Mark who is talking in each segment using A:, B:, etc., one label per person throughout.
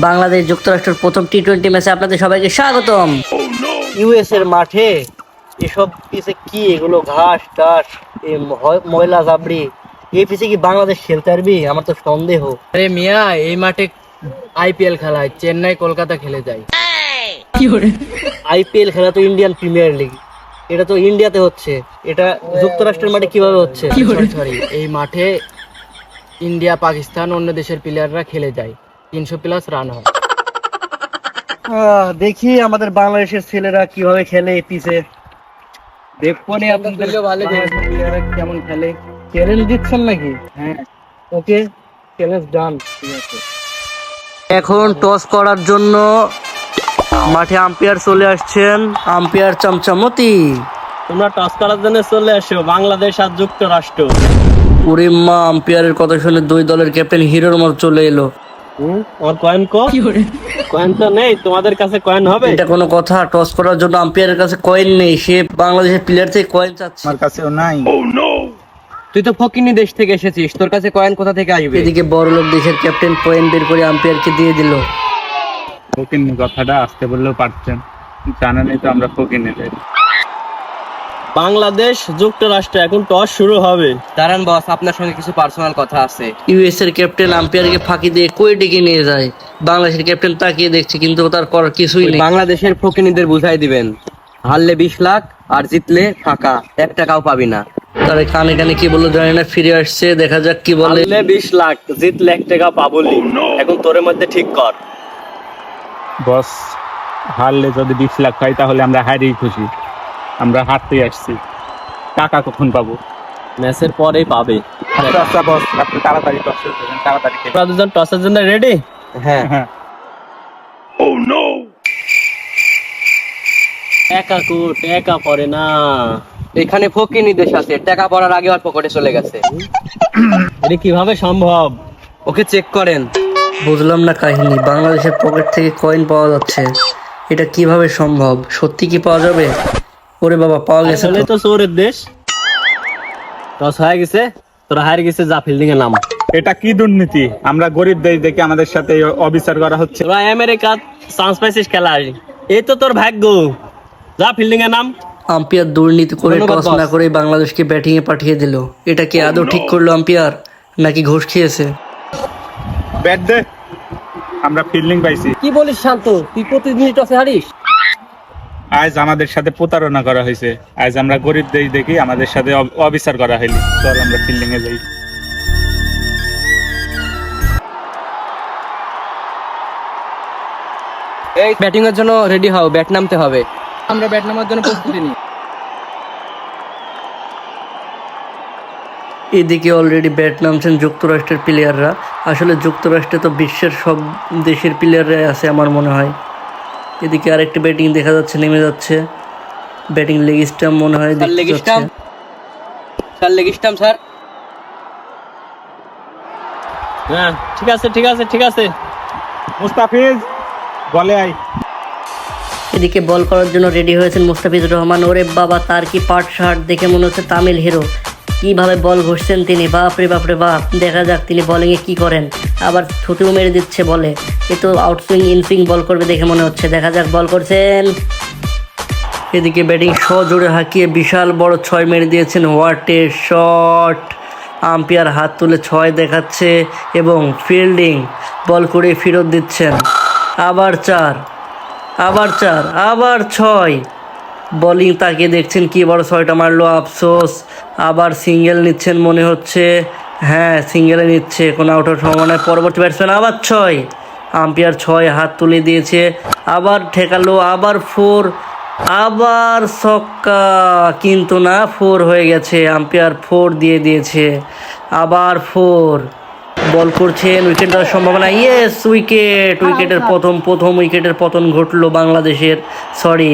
A: বাংলাদেশ যুক্তরাষ্ট্রের প্রথম টি-20 ম্যাচে আপনাদের সবাইকে স্বাগতম। ইউএস এর মাঠে এসব পিছে কি এগুলো ঘাস টাস, ময়লা জাবড়ি, এই পিছে কি বাংলাদেশ খেলতে পারবি? আমার তো সন্দেহ।
B: আরে মিয়া, এই মাঠে আইপিএল খেলায়, চেন্নাই কলকাতা খেলে যায়।
A: আইপিএল খেলা তো ইন্ডিয়ান প্রিমিয়ার লিগ, এটা তো ইন্ডিয়াতে হচ্ছে, এটা যুক্তরাষ্ট্রের মাঠে কিভাবে হচ্ছে?
B: সরি, এই মাঠে ইন্ডিয়া পাকিস্তান অন্য দেশের প্লেয়াররা খেলে যায়, 300+ রান হয়।
A: দেখি আমাদের বাংলাদেশের ছেলেরা কিভাবে খেলে এই পিছে, দেখবো নি আপনাদের প্লেয়াররা কেমন খেলে। চ্যালেঞ্জ দিচ্ছেন নাকি? হ্যাঁ, ওকে, চ্যালেঞ্জ ডান। ঠিক আছে, এখন টস করার জন্য মাঠে আম্পায়ার চলে আসছেন, আম্পায়ার চমচমতি।
C: তোমরা টস করার জন্য চলে আসো, বাংলাদেশ আর যুক্তরাষ্ট্র।
A: উরিম্মা, আম্পায়ারের কথা শুনে দুই দলের ক্যাপ্টেন হিরোর মতো চলে এলো।
C: আমার কয়েন কয়েন তো নেই, তোমাদের কাছে কয়েন হবে?
A: এটা কোনো কথা? টস করার জন্য আম্পায়ারের কাছে কয়েন নেই, সে বাংলাদেশের প্লেয়ার থেকে কয়েন চাচ্ছে।
D: আমার কাছেও নাই।
B: তুই তো ফকিনি দেশ থেকে এসেছিস, তোর কাছে কয়েন কোথা থেকে আসবে?
A: এদিকে বড়লোক দেশের ক্যাপ্টেন কয়েন বের করে আম্পায়ারকে দিয়ে দিল।
D: ফকিনি কথাটা আসতে বললেও পারছেন, জানেনই তো আমরা ফকিনিদের।
C: বাংলাদেশ যুক্তরাষ্ট্র, এখন টস শুরু হবে।
B: দাঁড়ান বস, আপনার সঙ্গে কিছু পার্সোনাল কথা আছে।
A: ইউএস এর ক্যাপ্টেন আম্পায়ারকে ফাঁকি দিয়ে কই ডেকে নিয়ে যায়। বাংলাদেশের ক্যাপ্টেন তাকিয়ে দেখছে, কিন্তু তার করার কিছুই নেই।
B: বাংলাদেশের ফকিনিদের বুঝাই দিবেন, হারলে 20 লাখ আর জিতলে ফাঁকা, 1 টাকাও পাবি না।
A: তার কানে কানে কি বললো জানি না, ফিরে আসছে, দেখা যাক কি বলে।
C: হারলে 20 লাখ, জিতলে 1 টাকা পাবলি। এখন তোর মধ্যে ঠিক কর।
D: বস, হারলে যদি 20 লাখ পাই তাহলে আমরা হারিয়ে খুশি। আমরা হারতেই আসছি, টাকা কখন পাবো?
C: ম্যাচের পরেই পাবে।
D: আচ্ছা আচ্ছা বস, আপনি তাড়াতাড়ি টস শুরু করেন, তাড়াতাড়ি খেলুন।
C: তোমরা দুজন টসের জন্য রেডি?
B: হ্যাঁ,
D: হ্যাঁ,
C: একা পড়ে না।
B: এখানে ফকিনি দেশ আছে, টাকা পড়ার আগে আর পকেটে চলে গেছে।
C: এটা কিভাবে সম্ভব?
B: ওকে চেক করেন।
A: বুঝলাম না কাহিনী, বাংলাদেশের পকেট থেকে কয়েন পাওয়া যাচ্ছে, এটা কিভাবে সম্ভব? সত্যি কি পাওয়া যাবে? ওরে বাবা, পাওয়া গেছে
C: আসলে
A: তো।
C: তো চোরের দেশ। টস হয়ে গেছে, তোরা হারে গেছে, যা ফিল্ডিং এ নাম।
D: এটা কি দুর্নীতি? আমরা গরিব দেশ দেখে আমাদের সাথে এই অবিচার করা হচ্ছে।
C: তোরা আমেরিকা চান্স পাইছিস খেলার, এই তো তোর ভাগ্য। যা ফিল্ডিং এ নাম।
A: আম্পায়ার দুর্নীতি করে
C: ধন্যবাদ,
A: টস
C: বস।
A: না করে বাংলাদেশকে ব্যাটিং এ পাঠিয়ে দিল। এটা কি আদৌ ঠিক করলো আম্পায়ার, নাকি ঘুষ খেয়েছে?
D: ব্যাট দে, আমরা ফিল্ডিং পাইছি।
B: কি বলিস শান্ত, তুই প্রতিদিন টসে হারিস?
D: আজ আমাদের সাথে প্রতারণা করা হয়েছে। আজ আমরা গরিব দেশ দেখি আমাদের সাথে অবিচার করা হয়নি। চল আমরা ফিল্ডিং এ যাই।
B: এই ব্যাটিং এর জন্য রেডি হও, ব্যাট নামতে হবে। আমরা ব্যাট নামার জন্য প্রস্তুতি নিই।
A: এদিকে অলরেডি ব্যাট নামছেন যুক্তরাষ্ট্রের প্লেয়াররা। আসলে যুক্তরাষ্ট্রে তো বিশ্বের সব দেশের প্লেয়াররাই আছে আমার মনে হয়। এদিকে আরেকটি ব্যাটিং দেখা যাচ্ছে, নেমে যাচ্ছে। ব্যাটিং লেগ স্টাম্প মনে হয় দেখতে
B: লেগ
A: যাচ্ছে।
B: Stump, sir leg stump sir.
C: হ্যাঁ, ঠিক আছে ঠিক আছে ঠিক আছে।
D: মুস্তাফিজ, বলে আই।
A: এদিকে বল করার জন্য রেডি হয়েছেন মুস্তাফিজুর রহমান। ওরে বাবা, তার কি পাট শার্ট, দেখে মনে হচ্ছে তামিল হিরো। কিভাবে বল ঘষছেন তিনি, বাপরে বাপরে বাপ। দেখা যাক তিনি বোলিংয়ে কি করেন। আবার থুতুও মেরে দিচ্ছে বলে। এ তো আউটসুইং ইনসুইং বল করবে দেখে মনে হচ্ছে। দেখা যাক, বল করছেন। এদিকে ব্যাটিং সজোরে হাঁকিয়ে বিশাল বড় 6 মেরে দিয়েছেন। What a shot! আম্পায়ার হাত তুলে 6 দেখাচ্ছে এবং ফিল্ডিং বল করে ফেরত দিচ্ছেন। আবার 4, আবার 4, আবার 6। বোলিং তাকিয়ে দেখছেন কি বড় 6টা মারলো, আফসোস। আবার সিঙ্গেল নিচ্ছেন মনে হচ্ছে। হ্যাঁ, সিঙ্গেলে নিচ্ছে, কোনো আউটের সম্ভাবনা। পরবর্তী ব্যাটসম্যান আবার 6। আম্পায়ার 6 হাত তুলে দিয়েছে। আবার ঠেকালো, আবার 4, আবার ছক্কা, কিন্তু না, 4 হয়ে গেছে। আম্পায়ার 4 দিয়ে দিয়েছে। আবার 4। বল করছেন, উইকেট দেওয়ার সম্ভাবনা। Yes, wicket! উইকেটের প্রথম উইকেটের পতন ঘটলো বাংলাদেশের, সরি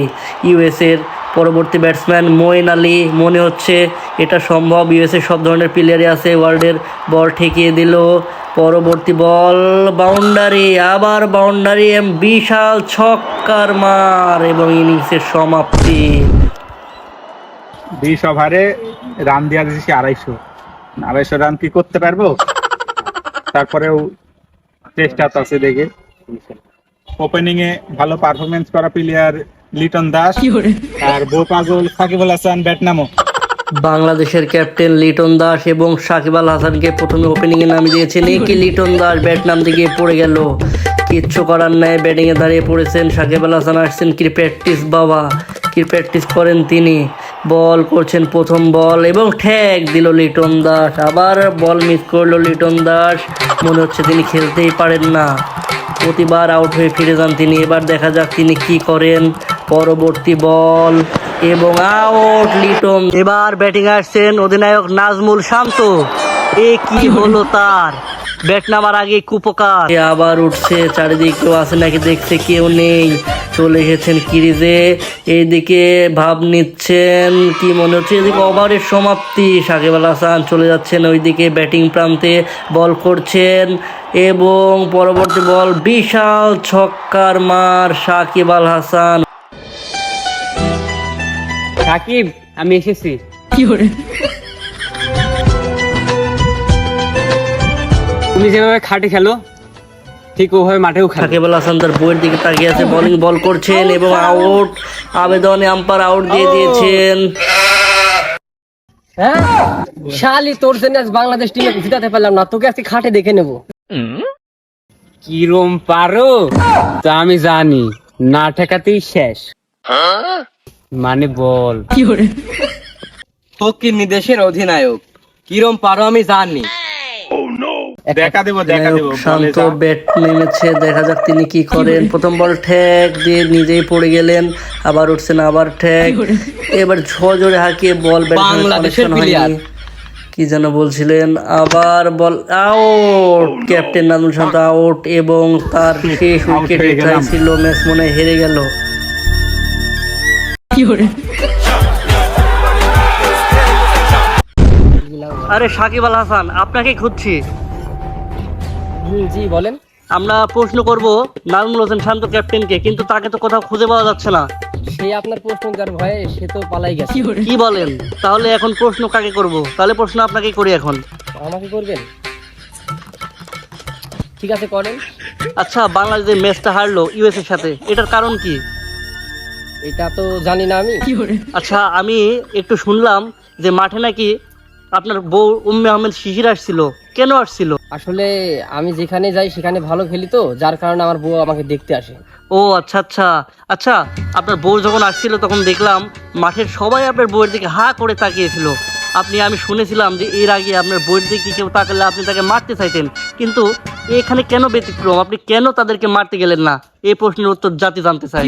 A: ইউএসের। পরবর্তী ব্যাটসম্যান মঈন আলী, মনে হচ্ছে এটা সম্ভব। ইউএসের সব ধরনের প্লেয়ারই আছে। ওয়ার্ল্ডের বল ঠেকিয়ে দিল। পরবর্তী বল বাউন্ডারি, আবার বাউন্ডারি, বিশাল ছক্কার মার এবং ইনিংসের সমাপ্তি।
D: 20 ওভারে রান দিয়া দিয়েছি 250 রান কি করতে পারবো? তারপরেও চেষ্টা তো আছে, দেখে ওপেনিং এ ভালো পারফরমেন্স করা প্লেয়ার লিটন দাস আর বো পাগল সাকিব আল হাসান ব্যাটনামো।
A: বাংলাদেশের ক্যাপ্টেন লিটন দাস এবং সাকিব আল হাসানকে প্রথমে ওপেনিংয়ে নামিয়ে দিয়েছেন। এই কি লিটন দাস ব্যাট নামতে গিয়ে পড়ে গেল, কিচ্ছু করার নাই, ব্যাটিংয়ে দাঁড়িয়ে পড়েছেন। সাকিব আল হাসান আসছেন কি প্র্যাকটিস বাবা, কি প্র্যাকটিস করেন তিনি। বল করছেন প্রথম বল এবং ঠ্যাক দিল লিটন দাস, আবার বল মিস করলো লিটন দাস। মনে হচ্ছে তিনি খেলতেই পারেন না, প্রতিবার আউট হয়ে ফিরে যান তিনি। এবার দেখা যাক তিনি কি করেন। পরবর্তী বল এবং আউট লিটন। এবার ব্যাটিং আসছেন অধিনায়ক নাজমুল শান্ত। এ কি হলো তার, ব্যাট নামার আগে কুপকার। আবার উঠছে, চারিদিকে কেউ আছে নাকি দেখছে, কেউ নেই, চলে এসেছেন ক্রিজে। এইদিকে ভাব নিচ্ছেন, কি মনে হচ্ছে এদিকে ওভারের সমাপ্তি। সাকিব আল হাসান চলে যাচ্ছেন ওইদিকে ব্যাটিং প্রান্তে, বল করছেন এবং পরবর্তী বল বিশাল ছক্কার মার সাকিব আল হাসান।
B: সাকিব, আমি এসেছি। তুমি যেভাবে খাটে খেলো ঠিক ওভাবে মাঠেও খেলো।
A: সাকিব আল হাসান তার বইয়ের দিকে তাকিয়ে আছে, বোলিং বল করছেন এবং আউট। আবেদনে আম্পায়ার আউট দিয়ে দিয়েছেন।
B: হ্যাঁ শালি, তোর জন্য আজ বাংলাদেশ টিমে জিতাতে পারলাম না, তোকে আজকে খাটে দেখে নেব। কিরম পারো তা আমি জানি, না ঠেকাতেই শেষ। মানে বল ফকির নিদেশের অধিনায়ক, কিরম পারো আমি জানি।
D: দেখা দেবো
A: শান্ত ব্যাট নেমেছে, দেখা যাক তিনি কি করেন। প্রথম বল ঠ্যাক দিয়ে নিজেই পড়ে গেলেন, আবার উঠছেন, আবার ঠ্যাক। এবার ঝড় হাঁকিয়ে বল
B: বাংলাদেশের player।
A: কি যেন বলছিলেন, আবার বল আউট। ক্যাপ্টেন নাজমুল শান্ত আউট এবং তার শেষ উইকেট ছিল। ম্যাচ মনে হয় হেরে গেল। আরে সাকিব আল হাসান, আপনাকে খুঁজছি।
B: জি বলেন।
A: আমরা প্রশ্ন করব নাজমুল হোসেন শান্ত ক্যাপ্টেনকে, কিন্তু তাকে তো কোথাও খুঁজে পাওয়া যাচ্ছে না।
B: সে আপনার প্রশ্ন যার ভয়ে সে তো পালাই গেছে।
A: কি বলেন? তাহলে এখন প্রশ্ন কাকে করব? তাহলে প্রশ্ন আপনাকে করি এখন।
B: আমাকে করবেন? ঠিক আছে করেন।
A: আচ্ছা, বাংলাদেশ যে ম্যাচটা হারলো ইউএস এর সাথে, এটার কারণ কি?
B: এটা তো জানি না আমি।
A: আচ্ছা, আমি একটু শুনলাম যে মাঠে নাকি আপনার বউ উম্মে আহমেদ শিশির আসছিল। কেন আসছিল?
B: আসলে আমি যেখানে যাই সেখানে ভালো খেলি তো, যার কারণে আমার বউ আমাকে দেখতে আসে।
A: ও আচ্ছা আচ্ছা আচ্ছা, আপনার বউ যখন আসছিল তখন দেখলাম মাঠের সবাই আপনার বউয়ের দিকে হা করে তাকিয়েছিল। আমি শুনেছিলাম যে এর আগে আপনার বউয়ের দিকে কেউ তাকালে আপনি তাকে মারতে চাইতেন, কিন্তু এখানে কেন ব্যতিক্রম? আপনি কেন তাদেরকে মারতে গেলেন না? এই প্রশ্নের উত্তর জাতি জানতে চাই।